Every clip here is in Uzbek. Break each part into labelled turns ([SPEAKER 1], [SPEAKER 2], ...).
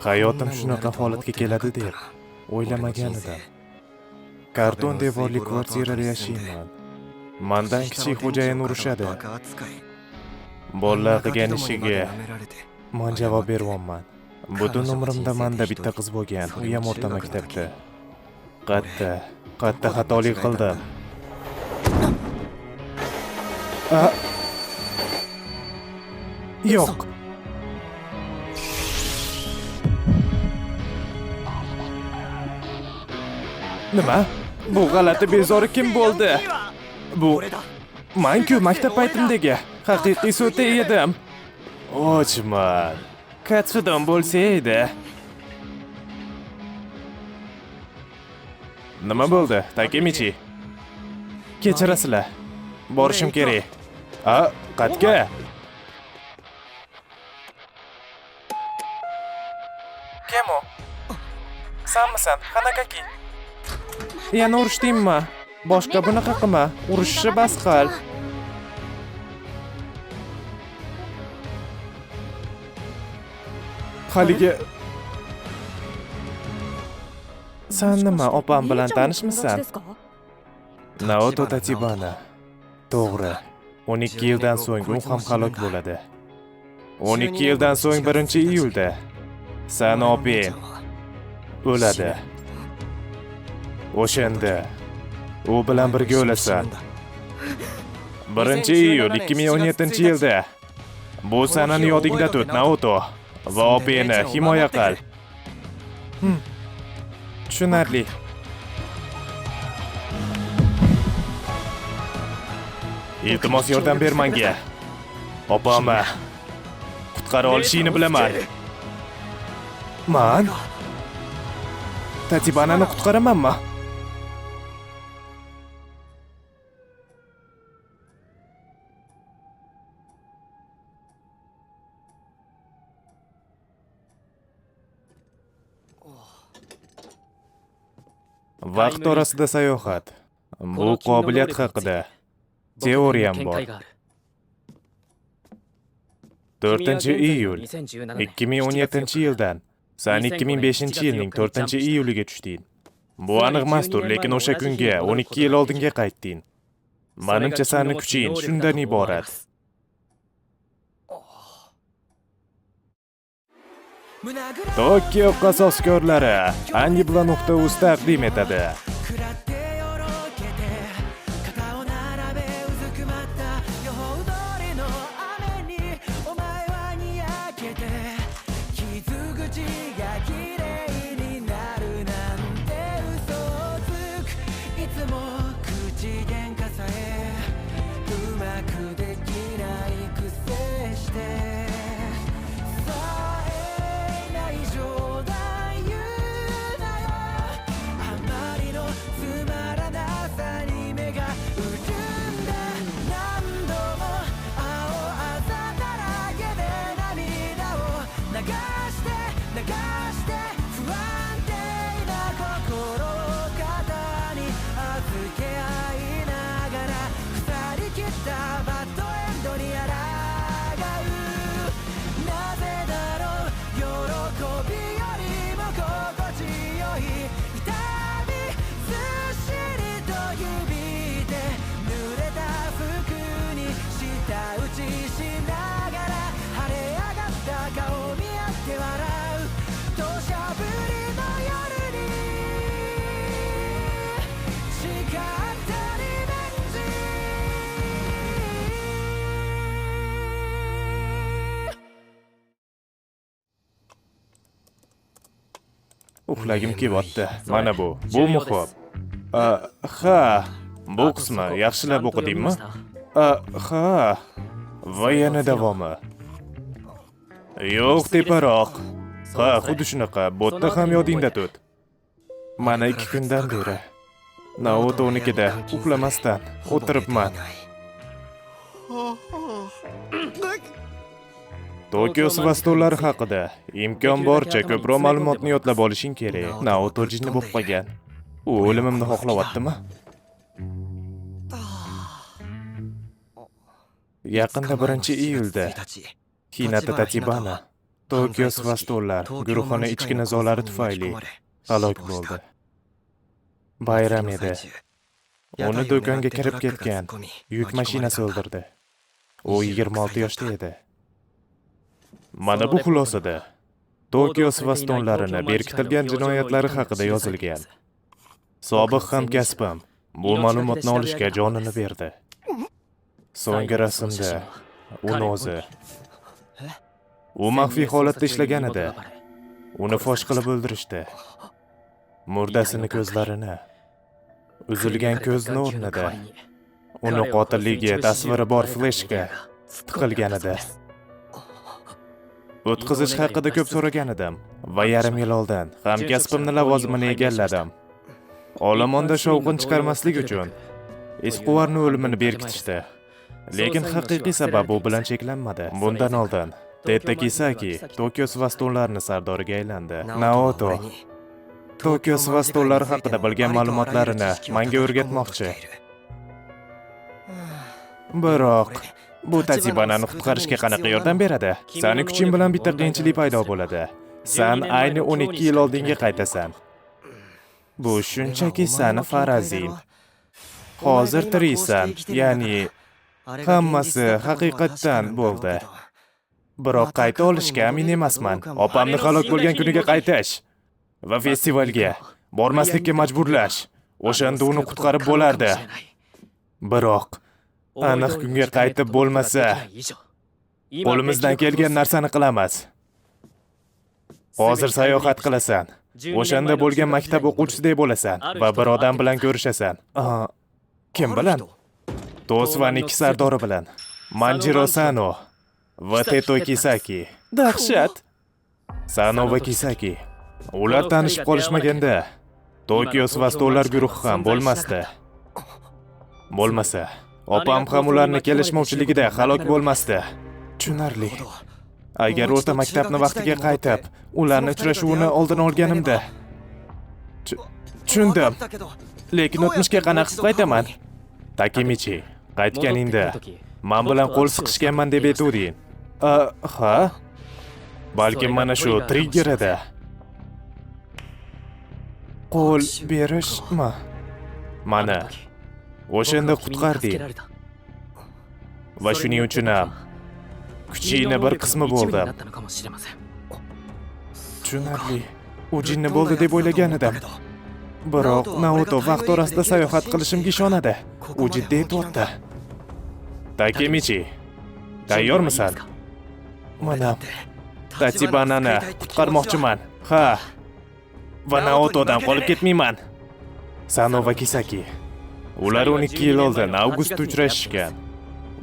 [SPEAKER 1] Hayotim shunaqa holatga keladi deb o'ylamagan edim. Karton devorli kvartirada yashayman. Mendan kichik xo'jayin urishadi. Bolalar qilgan ishiga men javob beryapman. Butun umrimda menda bitta qiz bo'lgan, u ham o'rta maktabda. Qatta xatolik qildim. Yo'q. Nima? Bu g'alati bezori kim bo'ldi? Bu men-ku maktab paytimdagi haqiqiy so'ta edim. Ochman. Katsudon bo'lsa edi. Nima bo'ldi? Takemichi. Kechirasizlar. Borishim kerak. Qatga? Kim u? Sanmisan? Qanaqaki? Yana urishdingmi? Boshqa bunaqa qilma. Urishishni bas qil. Haligi Sen nima, opam bilan tanishmisan? Naoto Tachibana. To'g'ri. 12 yildan so'ng u ham halok bo'ladi. 12 yildan so'ng 1-iyulda San oping o'ladi. O'shanda u bilan birga o'lasan. 1-iyul 2017-yilda bu sanani yodingda tut, Naoto. Va opingni himoya qil. Tushunarli. Iltimos yordam ber menga. Opamni qutqarib olishingni bilaman. Men Tachibanani qutqaramanmi? Vaqt orasida sayohat. Bu qobiliyat haqida teoriyam bor. 4-iyul 2017-yildan sen 2005-yilning 4-iyuliga tushding. Bu aniq emasdir, lekin o'sha kunga 12 yil oldinga qaytding. Menimcha sening kuching shundan iborat. Tokio qasoskorlari Anibla.uz taqdim etadi. Uxlagim kelyapti. Mana bu muhim. Ha, bu qismi yaxshilab o'qidingmi? Ha. Va yana davomi. Yo'q, teparoq. Ha, xuddi shunaqa. Botda ham yodingda tut. Mana 2 kundan beri Naotonikida uxlamasdan o'tiribman. Tokio Svastolari haqida imkon boricha ko'proq ma'lumotni yodlab olishing kerak. Naoto jinni bo'lib qolgan. U o'limimni xohlayaptimi? Yaqinda 1-iyulda Hinata Tachibana Tokyo Svastollar guruhning ichki nizolari tufayli halok bo'ldi. Bayram edi. Uni do'konga kirib ketgan yuk mashinasi o'ldirdi. U 26 yoshda edi. Mana bu xulosada Tokyo Svastolarini berkitilgan jinoyatlari haqida yozilgan. Sobiq hamkasbim bu ma'lumotni olishga jonini berdi. So'nggi rasmda uni o'zi. U maxfiy holatda ishlagan edi. Uni fosh qilib o'ldirishdi. Murdasini ko'zlarini, uzilgan ko'zni o'rnida uni qotilligi tasviri bor fleshga tiqilgan edi. O'tqizish haqida ko'p so'ragan edim va yarim yil oldin hamkasbimning lavozimini egalladim. Olomonda shovqin chiqarmaslik uchun Esquarning o'limini berkitishdi. Lekin haqiqiy sabab bu bilan cheklanmadi. Bundan oldin Teta Kisaki Tokyo Svastollarning sardoriga aylandi. Naoto Tokyo Svastollar haqida bilgan ma'lumotlarini menga o'rgatmoqchi. Biroq bu Tatsibanani qutqarishga qanaqa yordam beradi? Seni kuching bilan bitta qiyinchilik paydo bo'ladi. Sen ayni 12 yil oldinga qaytasan. Bu shunchaki seni farazing. Hozir tiriksan, ya'ni hammasi haqiqatdan bo'ldi. Biroq qayta olishga amin emasman. Opamni halok bo'lgan kuniga qaytish va festivalga bormaslikka majburlash. O'shanda uni qutqarib bo'lardi. Biroq aniq kunga qaytib bo'lmasa, qo'limizdan kelgan narsani qilamiz. Hozir sayohat qilasan. O'shanda bo'lgan maktab o'quvchisidek bo'lasan va bir odam bilan ko'rishasan. Kim bilan? Tosvaning ikki sardori bilan. Manjiro Sano va Teto Kisaki. Dahshat. Sano va Kisaki. Ular tanishib qolishmaganda Tokyo Svastollar guruhi ham bo'lmasdi. Bo'lmasa, opam ham ularning kelishmovchiligida halok bo'lmasdi. Tushunarli. Agar o'rta maktabni vaqtiga qaytib, ularning uchrashuvini oldin olganimda. Tushundim. Lekin o'tmishga qanaqa qaytaman? Takemichi, qaytganingda men bilan qo'l siqishganman deb aytuvding. Ha? Balkim mana shu trigger edi. Qo'l berishmi? Mana o'shanda qutqarding. Va shuning uchun ham kuchingni bir qismi bo'ldi. Tushunarli. U jinni bo'ldi deb o'ylagan edim. Biroq Naoto vaqt orasida sayohat qilishimga ishonadi. U jiddiy aytmoqda. Takemichi, tayyormisan? Mana Tatsibanani qutqarmoqchiman. Ha. Va Naotodan qolib ketmayman. Sano va Kisaki. Ular 12 yil oldin avgustda uchrashishgan.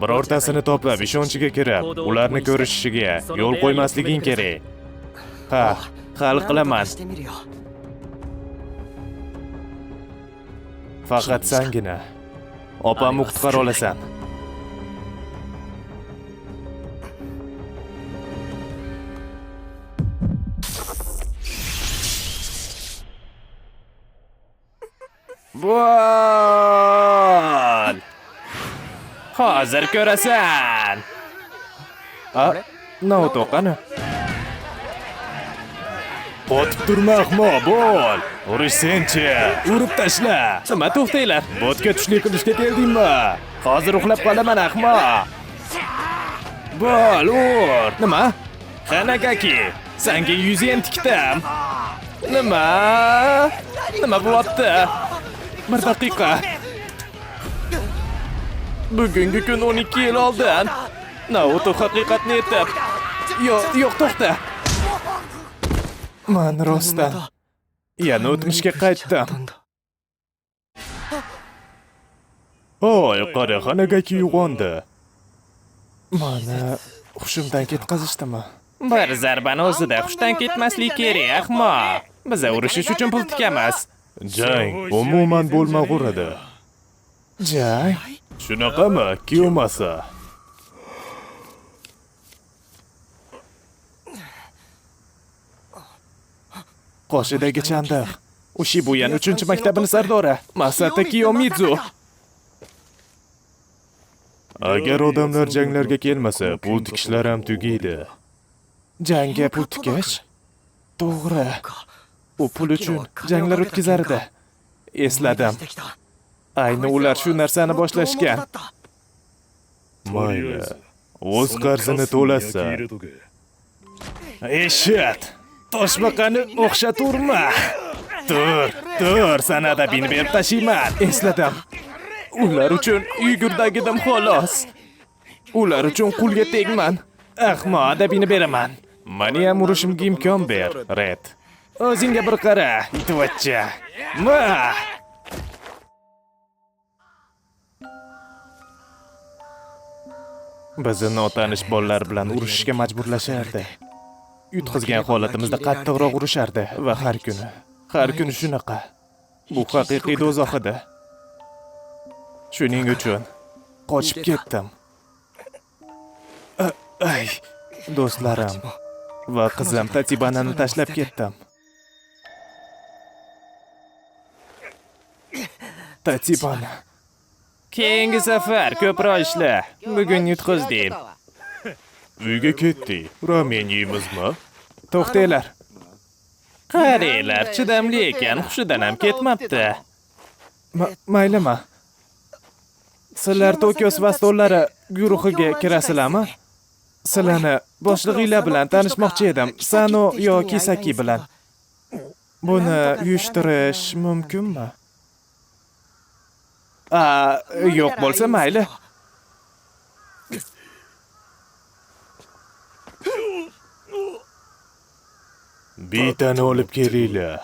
[SPEAKER 1] Birortasini topib, ishonchiga kirib, ularni ko'rishishiga yo'l qo'ymasliging kerak. Ha, hal qilaman. Faqat sangina opamni qutqara olasan. Bo'l! Hozir ko'rasan. Naoto qani? Qotib turma ahmoq, bo'l! Urishsenchi, urib tashla. Nima to'xtanglar? Botga tushlik qilishga keldingmi? Hozir uxlab qolaman ahmoq. Bo'l, ur. Nima? Hanagaki, senga 100 yen tikdim. Nima? Nima bo'lyapti? Bir daqiqa. Bugungi kun 12 yil oldin. Naoto haqiqatni aytib. Yo'q, to'xta. Men rostdan yana o'tmishga qaytdim. Oy, qara, Hanagaki uyg'ondi. Mana hushimdan ketkazishdimi? Bir zarbani o'zida hushdan ketmaslik kerak, ahmoq. Biz urushish uchun pul tikamiz. Jang umuman bo'lmag'ur edi. Jang? Shunaqami, Kiyomasa? Qoshidagi chandiq. Ushibuyan 3-maktabining sardori Masato Kiyomizu. Agar odamlar janglarga kelmasa, pul tikishlar ham tugaydi. Jangga pul tikish? To'g'ri. U pul uchun janglar o'tkazar edi. Esladim. Ayni ular shu narsani boshlashgan. Mayli. O'z qarzini to'lasa. Eshit. Toshbaqani o'xshaturma. Tur, sanada beni berib tashiyman. Esladim. Ular uchun yugurdagidim xolos. Ular uchun qulga tegman. Ahmoq adabini beraman. Meni ham urishimga imkon ber, Red. O'zingga bir qara, itvachcha. Ma! Bizni notanish bolalar bilan urushishga majburlashardi. Yutqizgan holatimizda qattiqroq urushardi va har kuni shunaqa. Bu haqiqiy do'zax edi. Shuning uchun qochib ketdim. Ay, do'stlarim va qizim Tatibanani tashlab ketdim. Tatibana. Keyingi safar ko'proq ishla. Bugun yutqizdim. Uyga ketdik. Ramen yeymizmi? To'xtanglar. Qaranglar, chidamli ekan, hushidan ham ketmabdi. Maylimi? Sizlar Tokio Svastolari guruhiga kirasizlarmi? Sizlarni boshlig'inglar bilan tanishmoqchi edim. Sano yoki Saki bilan. Buni uyushtirish mumkinmi? Yo'q bo'lsa mayli. Bitani olib kelinglar.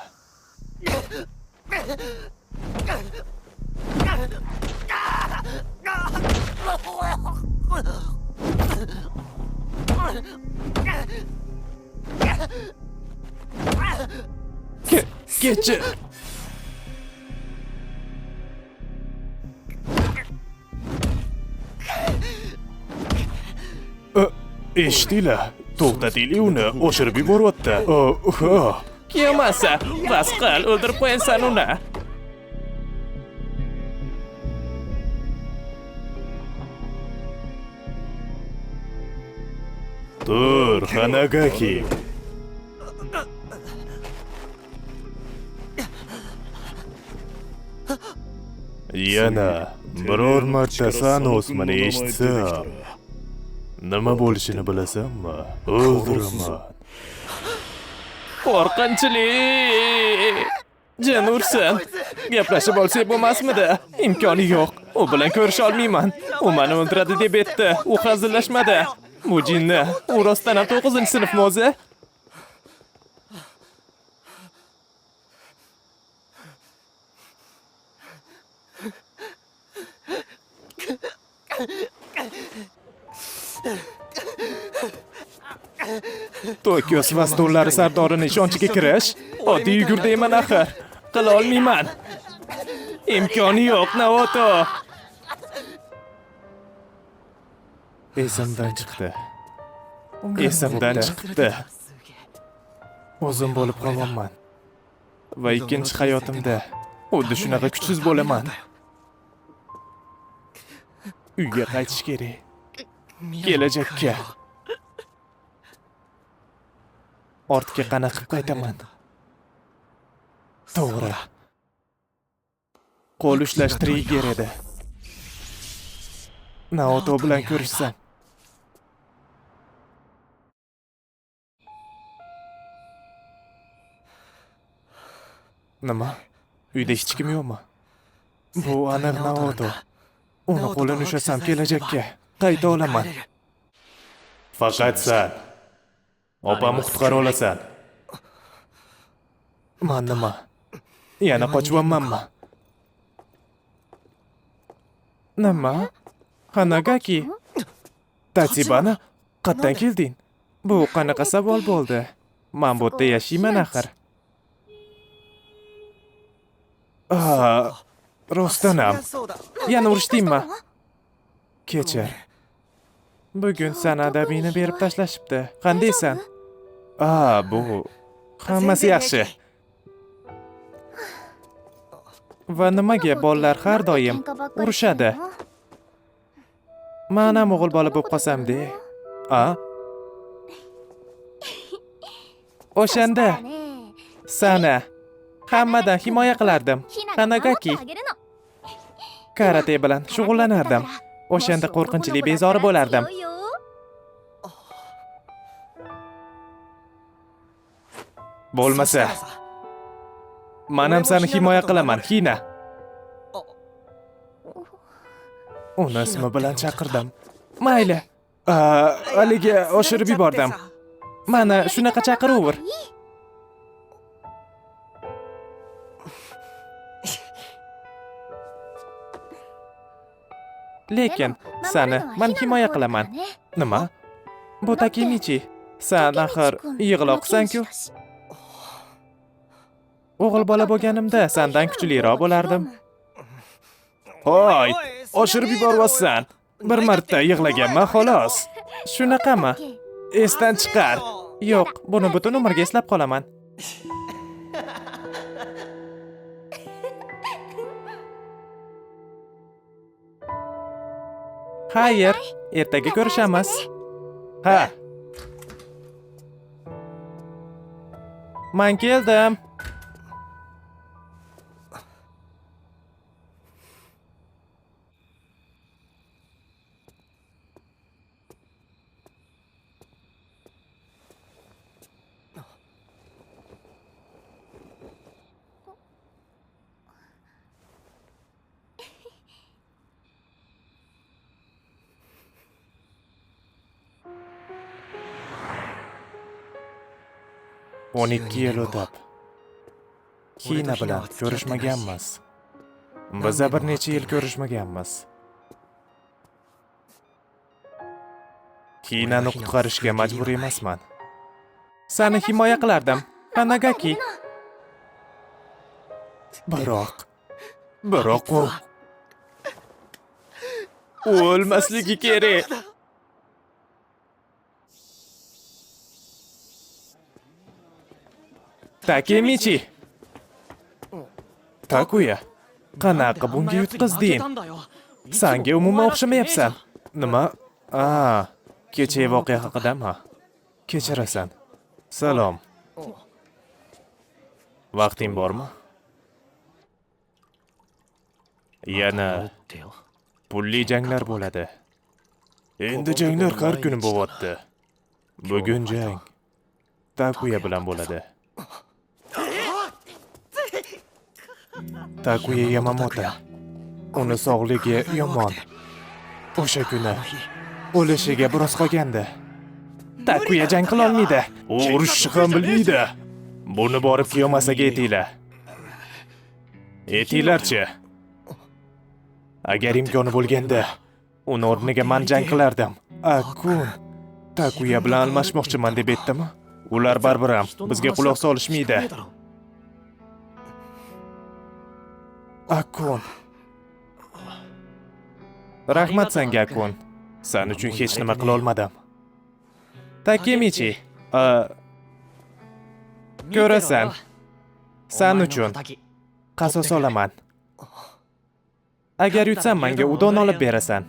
[SPEAKER 1] Kechir. Eshitdinglar? To'xtatinglar uni, oshirib yuboryapti. Kelmasa, bas qil, o'ldirib qo'yasan uni. Tur, Hanagaki. Yana biror marta Sano ismini eshitsam, nima bo'lishini bilasanmi? O'ldiraman. Qo'rqinchli. Jan ursin. Gaplashib olsak bo'lmasmidi? Imkoni yo'q. U bilan ko'risha olmayman. U meni o'ldiradi deb aytdi. U hazillashmadi. Bu jinni, u rostdan ham 9-sinfmi o'zi? Tokio Svastolari sardorini ishonchiga kirish? Oddiy yugurdayman axir. Qila olmayman. Imkoni yo'q, Naoto. Esimdan chiqdi. O'zim bo'lib qolyapman. Va ikkinchi hayotimda xuddi shunaqa kuchsiz bo'laman. Uyga qaytish kerak. Kelajakka. Ortga qana qilib qaytaman. To'g'ri. Qo'l ushlash trigger edi. Naoto bilan ko'rishsam. Nima? Uyda hech kim yo'qmi? Bu aniq Naoto. Uni qo'lini ushlasam kelajakka qayta olaman. Faqat sen opamni qutqara olasan. Men nima? Yana qochibmanmi? Nima? Hanagaki? Tatibana, qayerdan kelding? Bu qanaqa savol bo'ldi? Men bu yerda yashayman axir. Rostdan ham. Yana urishdingmi? Kechir. Bugun san adabini berib tashlashibdi. Qandaysan? Bu hammasi yaxshi. Va nimaga bolalar har doim urushadi? Men ham o'g'il bola bo'lib qolsam-de. O'shanda sani hammadan himoya qilardim. Hanagaki. Karate bilan shug'ullanardim. O'shanda qo'rqinchli bezori bo'lardim. Bo'lmasa, men ham seni himoya qilaman, Hina. Uni ismi bilan chaqirdim. Mayli. Haligi oshirib yubordim. Meni shunaqa chaqiraver. Lekin seni men himoya qilaman. Nima? Bu Takemichi. Sen axir yig'loqsan-ku. O'g'il bola bo'lganimda sendan kuchliroq bo'lardim. Hoy, oshirib yuborvasan. Bir marta yig'laganman xolos. Shunaqami? Esdan chiqar. Yo'q, buni butun umrga eslab qolaman. Xayr, ertaga ko'rishamiz. Ha. Men keldim. On 12 yil o'tib, Hina bilan ko'rishmaganmiz. Biz bir necha yil ko'rishmaganmiz. Hinani qutqarishga majbur emasman. Seni himoya qilardim, Hanagaki. Biroq u o'lmasligi kerak. Takemichi. Takuya, qanaqa bunga yutqizding? Senga umuman o'xshamayapsan. Nima? Kecha voqea haqidami? Kechirasan. Salom. Vaqting bormi? Yana pulli janglar bo'ladi. Endi janglar har kuni bo'lyapti. Bugun jang Takuya bilan bo'ladi. Takuya Yamamoto. Uni sog'ligi yomon. O'sha kuni o'lishiga biroz qolgandi. Takuya jang qila olmaydi. U urushni ham bilmaydi. Buni borib Kiyomasaga aytinglar. Aytinglarchi. Agar imkoni bo'lganda, uni o'rniga men jang qilardim. Akun Takuya bilan almashmoqchiman deb aytdimi? Ular baribir ham bizga quloq solishmaydi. Akun. Rahmat senga, Akun. Sen uchun hech nima qila olmadim. Takemichi, ko'rasan. Sen uchun qasos olaman. Agar yutsam menga udon olib berasan.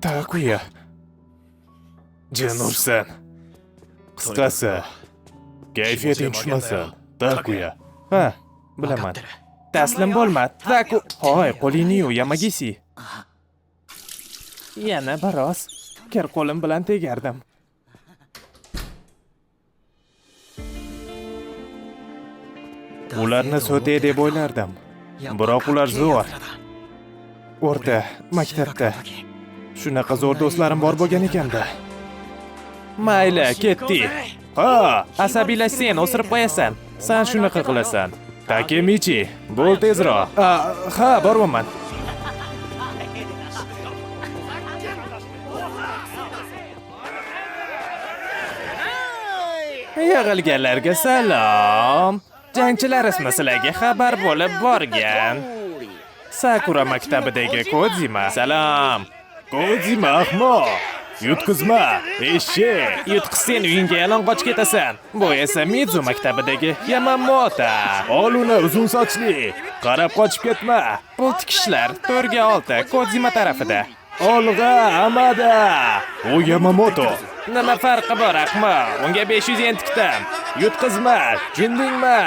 [SPEAKER 1] Takuya. Jin ursan. Qisqasi, kayfiyating tushmasin. Takuya. Ha, bilaman. Taslim bo'lma. Taku. Hoy, qo'lingni yu, Yamagisi. Yana biroz kir qo'lim bilan tegardim. Ularni so'tay deb o'ylardim. Biroq ular zo'r. O'rta maktabda shunaqa zo'r do'stlarim bor bo'lgan ekanda. Mayli, ketdi. Ha, asabiylashsang, o'sirib qo'yasan. Sen shunaqa qilasan. Takemichi, bo'l tezroq. Ha, boryapman. Yig'ilganlarga salom. Jangchilarismi sizlarga xabar bo'lib borgan. Sakura maktabidagi Kojima. Salom. Kojima ahmoq. Yutqizma, eshak. Yutqizsang uyingga yalang'och ketasan. Bu esa Mizu maktabidagi Yamamoto. Ol uni, uzun sochli. Qarab qochib ketma. Pul tikishlar 4 ga 6 Kojima tarafida. Olg'a, Amada! U Yamamoto. Nima farqi bor, ahmoq? Unga 500 yen tikdim. Yutqizma, tushundingmi?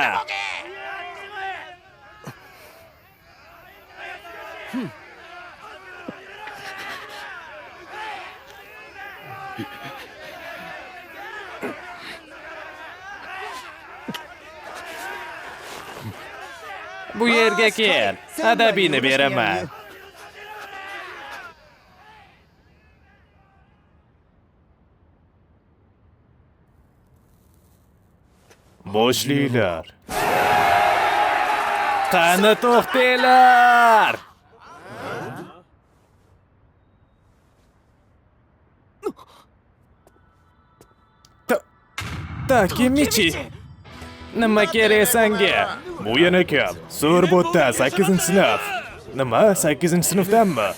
[SPEAKER 1] Bu yerga kel. Adabini beraman. Boshlaylar. Qani to'xtanglar. Takemichi. Nima kerak senga? Bu yana kim? So'rbotda 8-sinf. Nima? 8-sinfdanmi?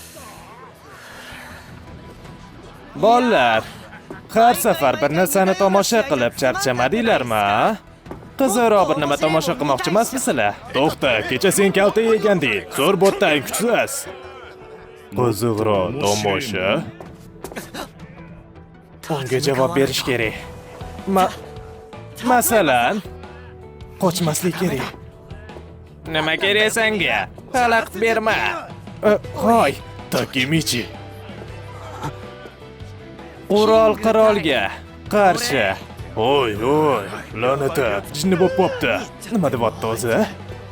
[SPEAKER 1] Bolalar, har safar bir narsani tomosha qilib charchamadinglarmi? Qizaloq bir nima tomosha qilmoqchi emasmisizlar? To'xta, kecha sen kalta yeganding. So'rbotdan kuchsiz. Qiziqroq tomosha. Unga javob berish kerak. Masalan, qochmaslik kerak. Nima kerak senga? Xalaqit berma. Hoy, Takemichi. Qurol qirolga qarshi. Oy, la'nata, jinni bo'pti. Nima deyapti o'zi?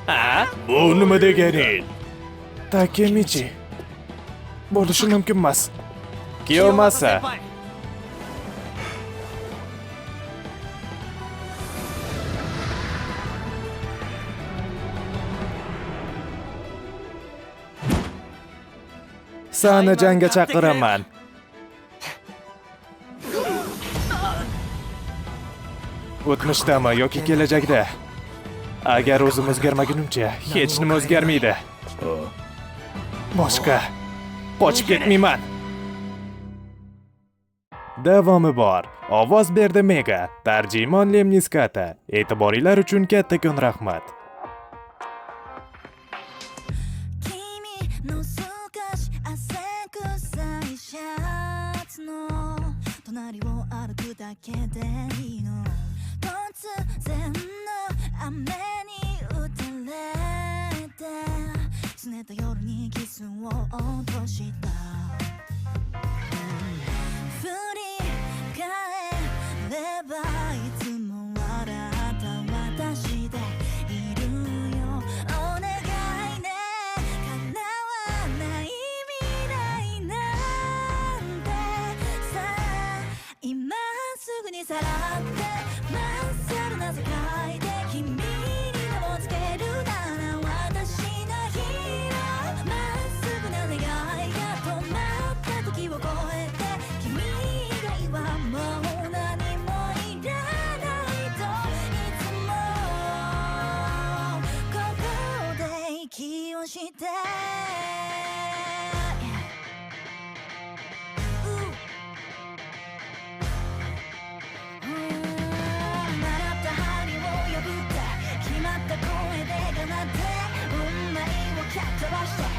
[SPEAKER 1] Ha? Bu nima deganing? Takemichi. Bo'lishi mumkin emas. Kiyomasa. Sani jangga chaqiraman. O'tmishdami yoki kelajakda? Agar o'zim o'zgarmagunimcha, hech nima o'zgarmaydi. Boshqa qochib ketmayman. Davomi bor. Ovoz berdi Mega. Tarjimon Lemniskata. E'tiboringlar uchun kattakon rahmat.
[SPEAKER 2] Capture